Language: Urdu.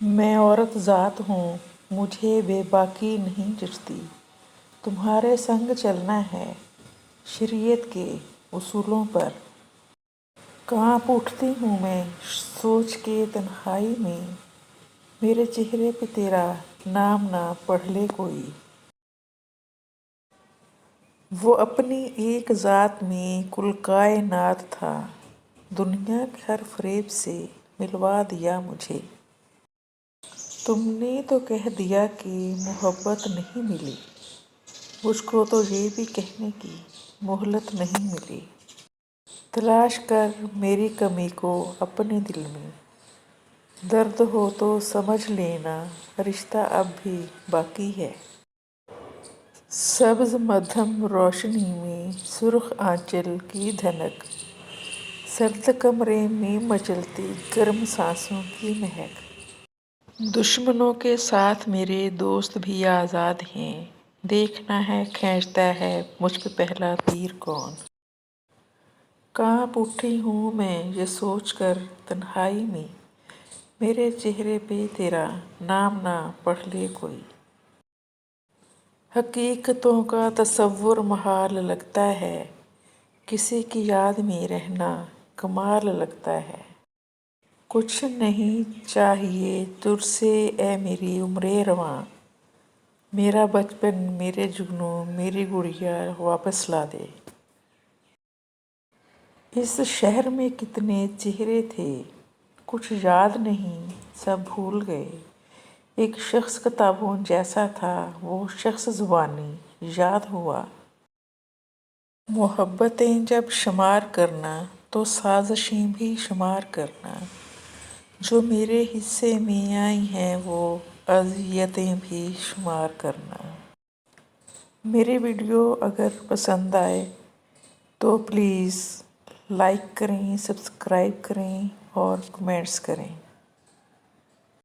میں عورت ذات ہوں، مجھے بے باکی نہیں جچتی۔ تمہارے سنگ چلنا ہے شریعت کے اصولوں پر۔ کانپ اٹھتی ہوں میں سوچ کے تنہائی میں، میرے چہرے پہ تیرا نام نہ پڑھ لے کوئی۔ وہ اپنی ایک ذات میں کل کائنات تھا، دنیا کے ہر فریب سے ملوا دیا مجھے۔ تم نے تو کہہ دیا کہ محبت نہیں ملی، مجھ کو تو یہ بھی کہنے کی مہلت نہیں ملی۔ تلاش کر میری کمی کو اپنے دل میں، درد ہو تو سمجھ لینا رشتہ اب بھی باقی ہے۔ سبز مدھم روشنی میں سرخ آنچل کی دھنک، سرد کمرے میں مچلتی گرم سانسوں کی مہک۔ دشمنوں کے ساتھ میرے دوست بھی آزاد ہیں، دیکھنا ہے کھینچتا ہے مجھ پہ پہلا تیر کون۔ کانپ اٹھی ہوں میں یہ سوچ کر تنہائی میں، میرے چہرے پہ تیرا نام نہ پڑھ لے کوئی۔ حقیقتوں کا تصور محال لگتا ہے، کسی کی یاد میں رہنا کمال لگتا ہے۔ کچھ نہیں چاہیے تجھ سے اے میری عمر رواں، میرا بچپن میرے جگنو میری گڑیا واپس لا دے۔ اس شہر میں کتنے چہرے تھے کچھ یاد نہیں سب بھول گئے، ایک شخص کتابوں جیسا تھا وہ شخص زبانی یاد ہوا۔ محبتیں جب شمار کرنا تو سازشیں بھی شمار کرنا، جو میرے حصے میں آئی ہیں وہ اذیتیں بھی شمار کرنا۔ میری ویڈیو اگر پسند آئے تو پلیز لائک کریں، سبسکرائب کریں اور کمنٹس کریں۔